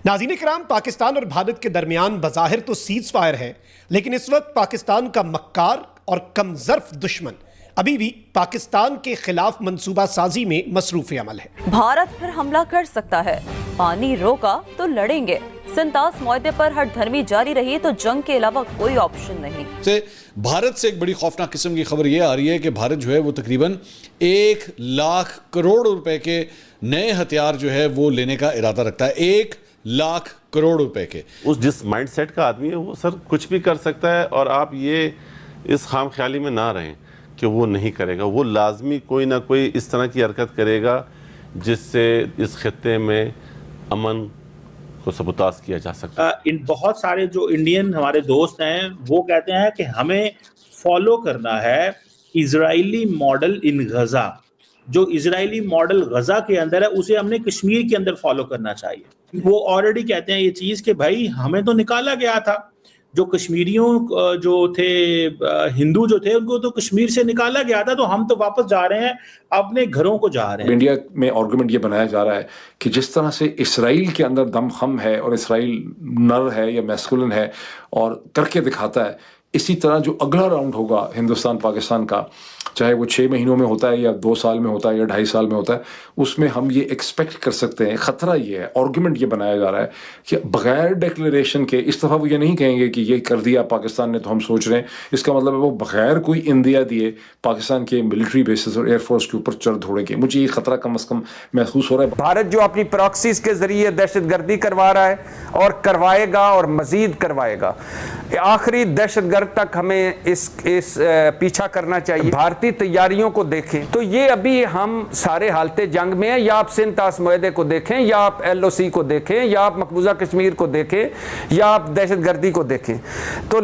ناظرین کرام، پاکستان اور بھارت کے درمیان بظاہر تو سیز فائر ہے، لیکن اس وقت پاکستان کا مکار اور کم ظرف دشمن ابھی بھی پاکستان کے خلاف منصوبہ سازی میں مصروف عمل ہے۔ بھارت پھر حملہ کر سکتا ہے، پانی روکا تو لڑیں گے۔ سنتاس معاہدے پر ہٹ دھرمی جاری رہی تو جنگ کے علاوہ کوئی آپشن نہیں۔ بھارت سے ایک بڑی خوفناک قسم کی خبر یہ آ رہی ہے کہ بھارت جو ہے وہ تقریباً 1,00,000 کروڑ روپے کے نئے ہتھیار جو ہے وہ لینے کا ارادہ رکھتا ہے۔ 1,00,000 کروڑ روپے کے۔ جس مائنڈ سیٹ کا آدمی ہے وہ سر کچھ بھی کر سکتا ہے، اور آپ یہ اس خام خیالی میں نہ رہیں کہ وہ نہیں کرے گا۔ وہ لازمی کوئی نہ کوئی اس طرح کی حرکت کرے گا جس سے اس خطے میں امن کو سبوتاژ کیا جا سکتا ہے۔ بہت سارے جو انڈین ہمارے دوست ہیں وہ کہتے ہیں کہ ہمیں فالو کرنا ہے اسرائیلی ماڈل ان غزہ۔ جو اسرائیلی ماڈل غزہ کے اندر ہے اسے ہم نے کشمیر کے اندر فالو کرنا چاہیے۔ وہ آلریڈی کہتے ہیں یہ چیز کہ بھائی ہمیں تو نکالا گیا تھا، جو کشمیریوں جو تھے ہندو جو تھے ان کو تو کشمیر سے نکالا گیا تھا، تو ہم تو واپس جا رہے ہیں اپنے گھروں کو جا رہے ہیں۔ انڈیا میں آرگومنٹ یہ بنایا جا رہا ہے کہ جس طرح سے اسرائیل کے اندر دم خم ہے اور اسرائیل نر ہے یا میسکولن ہے اور کر کے دکھاتا ہے، اسی طرح جو اگلا راؤنڈ ہوگا ہندوستان پاکستان کا، چاہے وہ 6 مہینوں میں ہوتا ہے یا 2 سال میں ہوتا ہے یا 2.5 سال میں ہوتا ہے، اس میں ہم یہ ایکسپیکٹ کر سکتے ہیں۔ خطرہ یہ ہے، آرگومنٹ یہ بنایا جا رہا ہے کہ بغیر ڈیکلیریشن کے اس دفعہ وہ یہ نہیں کہیں گے کہ یہ کر دیا پاکستان نے تو ہم سوچ رہے ہیں۔ اس کا مطلب ہے وہ بغیر کوئی اندیا دیے پاکستان کے ملٹری بیسز اور ایئر فورس کے اوپر چڑھ دھوڑیں گے۔ مجھے یہ خطرہ کم از کم محسوس ہو رہا ہے۔ بھارت جو اپنی پراکسیز کے ذریعے دہشت گردی کروا رہا ہے اور کروائے گا اور مزید کروائے گا، آخری دہشت گرد تک ہمیں اس پیچھا کرنا چاہیے۔ بھارتی تیاریوں کو دیکھیں تو یہ ابھی ہم سارے حالت جنگ میں ہیں، یا آپ سنتاس معاہدے کو دیکھیں، یا آپ LOC کو دیکھیں، یا آپ مقبوضہ کشمیر کو دیکھیں، یا آپ دہشت گردی کو دیکھیں، تو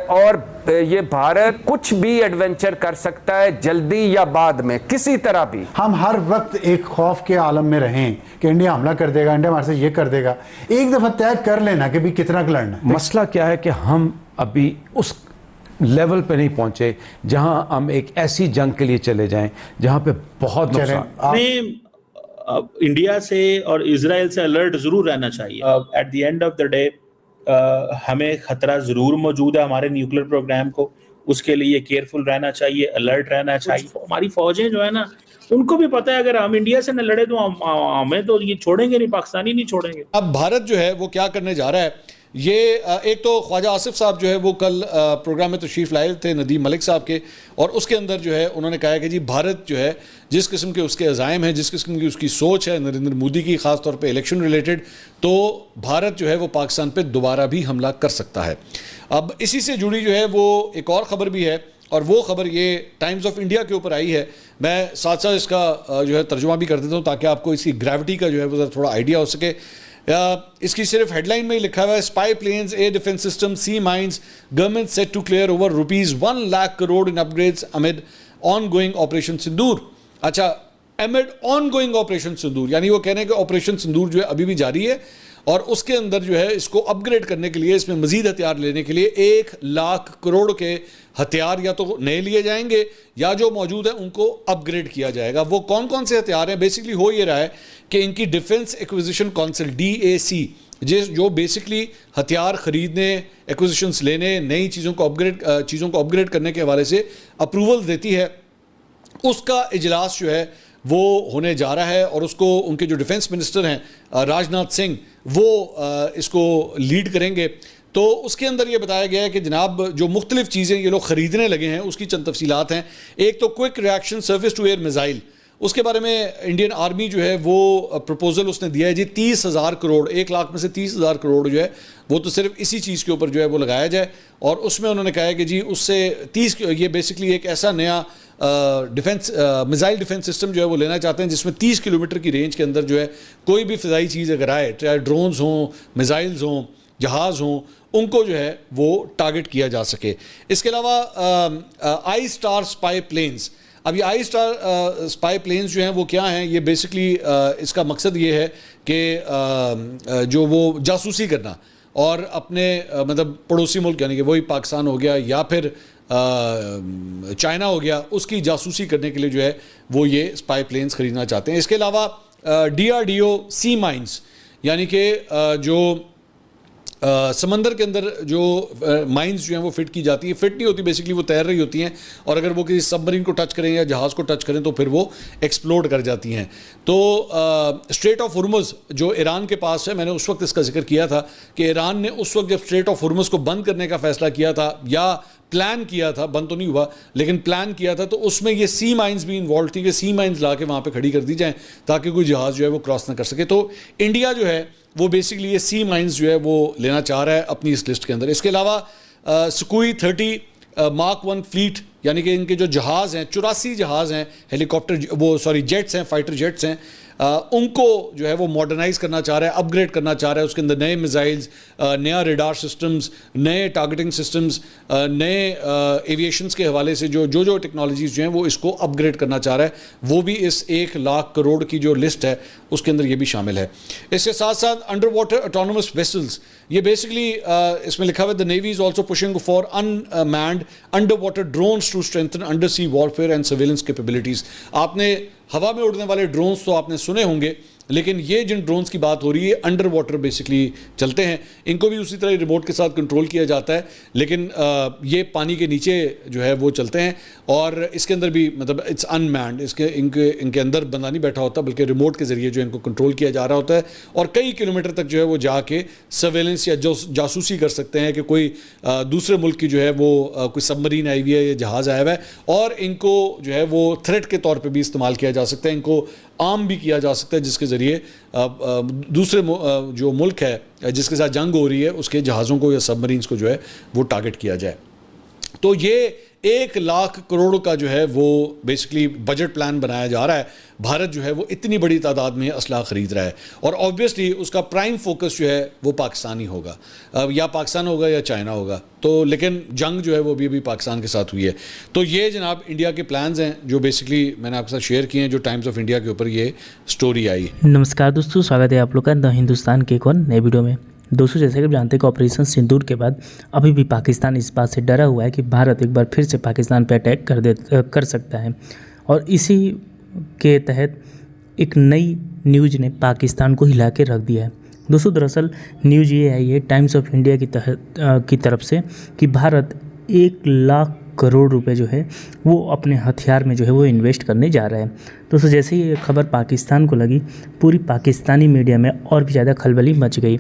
اور یہ بھارت کچھ بھی ایڈونچر کر سکتا ہے جلدی یا بعد میں، کسی طرح بھی۔ ہم ہر وقت ایک خوف کے عالم میں رہیں کہ انڈیا حملہ کر دے گا، انڈیا ہمارے سے یہ کر دے گا۔ ایک دفعہ طے کر لینا کہ بھی کتنا لڑنا ہے۔ مسئلہ کیا ہے کہ ہم ابھی اس لیول پہ نہیں پہنچے جہاں ہم ایک ایسی جنگ کے لیے چلے جائیں جہاں پہ بہت نقصان۔ انڈیا سے اور اسرائیل سے الرٹ ضرور رہنا چاہیے۔ At the end of the day ہمیں خطرہ ضرور موجود ہے ہمارے نیوکلیر پروگرام کو، اس کے لیے کیئرفل رہنا چاہیے، الرٹ رہنا چاہیے۔ ہماری فوجیں جو ہے نا ان کو بھی پتہ ہے اگر ہم انڈیا سے نہ لڑے تو ہمیں تو یہ چھوڑیں گے نہیں، پاکستانی نہیں چھوڑیں گے۔ اب بھارت جو ہے وہ کیا کرنے جا رہا ہے، یہ ایک تو خواجہ آصف صاحب جو ہے وہ کل پروگرام میں تشریف لائے تھے ندیم ملک صاحب کے، اور اس کے اندر جو ہے انہوں نے کہا کہ جی بھارت جو ہے جس قسم کے اس کے عزائم ہیں، جس قسم کی اس کی سوچ ہے نریندر مودی کی، خاص طور پہ الیکشن ریلیٹڈ، تو بھارت جو ہے وہ پاکستان پہ دوبارہ بھی حملہ کر سکتا ہے۔ اب اسی سے جڑی جو ہے وہ ایک اور خبر بھی ہے، اور وہ خبر یہ ٹائمز آف انڈیا کے اوپر آئی ہے۔ میں ساتھ ساتھ اس کا جو ہے ترجمہ بھی کر دیتا ہوں تاکہ آپ کو اس کی گریوٹی کا جو ہے وہ تھوڑا آئیڈیا ہو سکے۔ اس کی صرف ہیڈ لائن میں ہی لکھا ہوا ہے، spy planes, air defence system, sea mines, government set to clear over ₹1,00,000 crore in upgrades امid آن گوئنگ آپریشن سندور۔ اچھا، امid آن گوئنگ آپریشن سندور، یعنی وہ کہنے کہ آپریشن سندور جو ہے ابھی بھی جاری ہے، اور اس کے اندر جو ہے اس کو اپ گریڈ کرنے کے لیے، اس میں مزید ہتھیار لینے کے لیے 1,00,000 کروڑ کے ہتھیار یا تو نئے لیے جائیں گے یا جو موجود ہیں ان کو اپ گریڈ کیا جائے گا۔ وہ کون کون سے ہتھیار ہیں؟ بیسکلی ہو یہ رہا ہے کہ ان کی ڈیفنس ایکوزیشن کونسل DAC جو بیسکلی ہتھیار خریدنے، ایکوزیشنز لینے، نئی چیزوں کو اپ گریڈ کرنے کے حوالے سے اپروول دیتی ہے، اس کا اجلاس جو ہے وہ ہونے جا رہا ہے، اور اس کو ان کے جو ڈیفنس منسٹر ہیں راجناتھ سنگھ وہ اس کو لیڈ کریں گے۔ تو اس کے اندر یہ بتایا گیا ہے کہ جناب جو مختلف چیزیں یہ لوگ خریدنے لگے ہیں اس کی چند تفصیلات ہیں۔ ایک تو quick reaction surface to air missile, اس کے بارے میں انڈین آرمی جو ہے وہ پروپوزل اس نے دیا ہے جی 30,000 کروڑ، 1,00,000 میں سے 30,000 کروڑ جو ہے وہ تو صرف اسی چیز کے اوپر جو ہے وہ لگایا جائے، اور اس میں انہوں نے کہا ہے کہ جی اس سے 30، یہ بیسکلی ایک ایسا نیا ڈیفنس میزائل ڈیفنس سسٹم جو ہے وہ لینا چاہتے ہیں جس میں 30 کلومیٹر کی رینج کے اندر جو ہے کوئی بھی فضائی چیز اگر آئے، چاہے ڈرونز ہوں، میزائلز ہوں، جہاز ہوں، ان کو جو ہے وہ ٹارگٹ کیا جا سکے۔ اس کے علاوہ آئی اسٹار اسپائی پلینز، اب یہ آئی اسٹار اسپائی پلینز جو ہیں وہ کیا ہیں؟ یہ بیسکلی اس کا مقصد یہ ہے کہ جو وہ جاسوسی کرنا اور اپنے مطلب پڑوسی ملک یعنی کہ وہی پاکستان ہو گیا یا پھر چائنا ہو گیا، اس کی جاسوسی کرنے کے لیے جو ہے وہ یہ اسپائی پلینز خریدنا چاہتے ہیں۔ اس کے علاوہ DRDO سی مائنز، یعنی کہ جو سمندر کے اندر جو مائنز جو ہیں وہ فٹ کی جاتی ہیں، فٹ نہیں ہوتی، بیسکلی وہ تیر رہی ہوتی ہیں، اور اگر وہ کسی سب مرین کو ٹچ کریں یا جہاز کو ٹچ کریں تو پھر وہ ایکسپلوڈ کر جاتی ہیں. تو اسٹریٹ آف ہرمز جو ایران کے پاس ہے، میں نے اس وقت اس کا ذکر کیا تھا کہ ایران نے اس وقت جب اسٹریٹ آف ہرمز کو بند کرنے کا فیصلہ کیا تھا یا پلان کیا تھا، بند تو نہیں ہوا لیکن پلان کیا تھا، تو اس میں یہ سی مائنز بھی انوالو تھی کہ سی مائنز لا کے وہاں پہ کھڑی کر دی جائیں تاکہ کوئی جہاز جو ہے وہ کراس نہ کر سکے. تو انڈیا جو ہے وہ بیسکلی یہ سی مائنز جو ہے وہ لینا چاہ رہا ہے اپنی اس لسٹ کے اندر. اس کے علاوہ سکوئی 30 مارک 1 فلیٹ، یعنی کہ ان کے جو جہاز ہیں 84 جہاز ہیں، ہیلی کاپٹر جیٹس ہیں، فائٹر جیٹس ہیں، ان کو جو ہے وہ ماڈرنائز کرنا چاہ رہا ہے، اپ گریڈ کرنا چاہ رہا ہے. اس کے اندر نئے میزائلز، نیا ریڈار سسٹمز، نئے ٹارگیٹنگ سسٹمز، نئے ایویشنز کے حوالے سے جو ٹیکنالوجیز جو ہیں وہ اس کو اپ گریڈ کرنا چاہ رہا ہے. وہ بھی اس 1 لاکھ کروڑ کی جو لسٹ ہے اس کے اندر یہ بھی شامل ہے. اس کے ساتھ ساتھ انڈر واٹر آٹونومس ویسلز، یہ بیسکلی اس میں لکھا ہوا ہے the Navy is also pushing for unmanned underwater drones to strengthen undersea warfare and surveillance capabilities. آپ نے ہوا میں اڑنے والے ڈرونز تو آپ نے سنے ہوں گے، لیکن یہ جن ڈرونز کی بات ہو رہی ہے انڈر واٹر بیسکلی چلتے ہیں. ان کو بھی اسی طرح ریموٹ کے ساتھ کنٹرول کیا جاتا ہے، لیکن یہ پانی کے نیچے جو ہے وہ چلتے ہیں، اور اس کے اندر بھی مطلب اٹس ان مینڈ، ان کے اندر بندہ نہیں بیٹھا ہوتا بلکہ ریموٹ کے ذریعے جو ان کو کنٹرول کیا جا رہا ہوتا ہے، اور کئی کلومیٹر تک جو ہے وہ جا کے سرویلنس یا جاسوسی کر سکتے ہیں کہ کوئی دوسرے ملک کی جو ہے وہ کوئی سب مرین آئی ہوئی ہے یا جہاز آیا ہوا ہے، اور ان کو جو ہے وہ تھریٹ کے طور پہ بھی استعمال کیا جا سکتا ہے، ان کو عام بھی کیا جا سکتا ہے، جس کے ذریعے دوسرے جو ملک ہے جس کے ساتھ جنگ ہو رہی ہے اس کے جہازوں کو یا سب مرینز کو جو ہے وہ ٹارگٹ کیا جائے. تو یہ 1 لاکھ کروڑ کا جو ہے وہ بیسکلی بجٹ پلان بنایا جا رہا ہے. بھارت جو ہے وہ اتنی بڑی تعداد میں اسلحہ خرید رہا ہے، اور آبویسلی اس کا پرائم فوکس جو ہے وہ پاکستان ہی ہوگا، یا پاکستان ہوگا یا چائنا ہوگا. تو لیکن جنگ جو ہے وہ بھی پاکستان کے ساتھ ہوئی ہے. تو یہ جناب انڈیا کے پلانز ہیں جو بیسکلی میں نے آپ کے ساتھ شیئر کیے ہیں، جو ٹائمز آف انڈیا کے اوپر یہ سٹوری آئی. نمسکار دوستوں، سواگت ہے آپ لوگ کا دا ہندوستان کے ایک اور نئے ویڈیو میں. دوستوں جیسے کہ آپ جانتے ہیں کہ آپریشن سندور کے بعد ابھی بھی پاکستان اس بات سے ڈرا ہوا ہے کہ بھارت ایک بار پھر سے پاکستان پہ اٹیک کر سکتا ہے، اور اسی کے تحت ایک نئی نیوز نے پاکستان کو ہلا کے رکھ دیا ہے. دوستوں دراصل نیوز یہ آئی ہے ٹائمز آف انڈیا کی طرف سے کہ بھارت 1 لاکھ کروڑ روپے جو ہے وہ اپنے ہتھیار میں جو ہے وہ انویسٹ کرنے جا رہا ہے. دوستوں جیسے ہی یہ خبر پاکستان کو لگی، پوری پاکستانی میڈیا میں اور بھی زیادہ کھلبلی مچ گئی.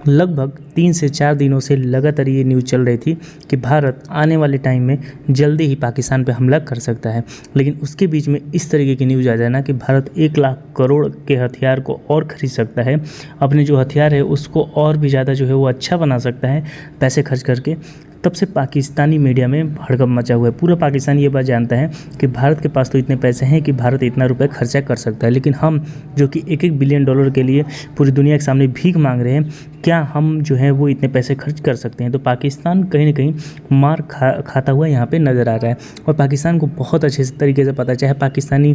لگ بھگ 3 سے 4 دنوں سے لگاتار یہ نیوز چل رہی تھی کہ بھارت آنے والے ٹائم میں جلدی ہی پاکستان پہ حملہ کر سکتا ہے، لیکن اس کے بیچ میں اس طریقے کی نیوز آ جانا کہ بھارت 1 لاکھ کروڑ کے ہتھیار کو اور خرید سکتا ہے، اپنے جو ہتھیار ہے اس کو اور بھی زیادہ جو ہے وہ اچھا بنا سکتا ہے پیسے خرچ کر کے. تب سے پاکستانی میڈیا میں ہڑکمپ مچا ہوا ہے. پورا پاکستان یہ بات جانتا ہے کہ بھارت کے پاس تو اتنے پیسے ہیں کہ بھارت اتنا روپے خرچہ کر سکتا ہے، لیکن ہم جو کہ $1 بلین کے لیے پوری دنیا کے سامنے بھیک مانگ رہے ہیں، کیا ہم جو ہے وہ اتنے پیسے خرچ کر سکتے ہیں؟ تو پاکستان کہیں نہ کہیں مار کھاتا ہوا یہاں پہ نظر آ رہا ہے، اور پاکستان کو بہت اچھے طریقے سے پتہ چاہے پاکستانی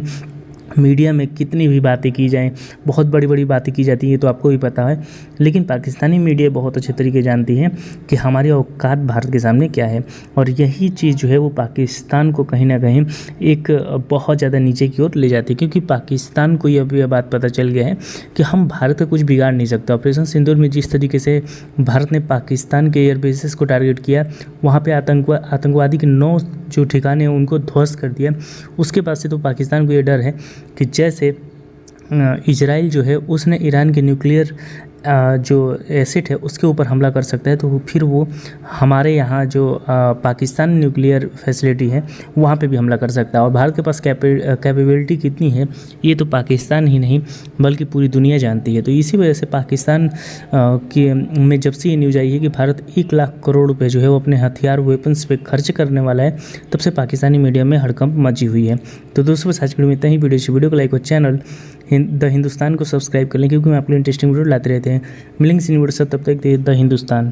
میڈیا میں کتنی بھی باتیں کی جائیں، بہت بڑی بڑی باتیں کی جاتی ہیں، یہ تو آپ کو بھی پتہ ہے، لیکن پاکستانی میڈیا بہت اچھے طریقے جانتی ہے کہ ہماری اوقات بھارت کے سامنے کیا ہے. اور یہی چیز جو ہے وہ پاکستان کو کہیں نہ کہیں ایک بہت زیادہ نیچے کی اور لے جاتی ہے، کیونکہ پاکستان کو یہ بات پتہ چل گیا ہے کہ ہم بھارت کا کچھ بگاڑ نہیں سکتا. آپریشن سندور میں جس طریقے سے بھارت نے پاکستان کے ایئر بیسز کو ٹارگٹ کیا، وہاں پہ آتنکوادی کے 9 جو ٹھکانے ہیں ان کو دھوست کر دیا، اس کے بعد سے تو پاکستان کو یہ ڈر ہے کہ جیسے اسرائیل جو ہے اس نے ایران کے نیوکلیئر جو ایسٹ ہے اس کے اوپر حملہ کر سکتا ہے، تو پھر وہ ہمارے یہاں جو پاکستان نیوکلیئر فیسلٹی ہے وہاں پہ بھی حملہ کر سکتا ہے. اور بھارت کے پاس کیپیبلٹی کتنی ہے یہ تو پاکستان ہی نہیں بلکہ پوری دنیا جانتی ہے. تو اسی وجہ سے پاکستان میں جب سے یہ نیوز آئی ہے کہ بھارت 1 لاکھ کروڑ روپے جو ہے وہ اپنے ہتھیار ویپنس پہ خرچ کرنے والا ہے، تب سے پاکستانی میڈیا میں ہڑکمپ مچی ہوئی ہے. تو دوستوں بس آج کی ویڈیو میں اتنا ہی. ویڈیو کو لائک اور چینل دا ہندوستان کو سبسکرائب کر لیں، کیونکہ میں آپ کے لیے انٹرسٹنگ ویڈیو لاتے رہتے ہیں. ملیں گے اسی ویڈیو سے، تب تک دا ہندوستان.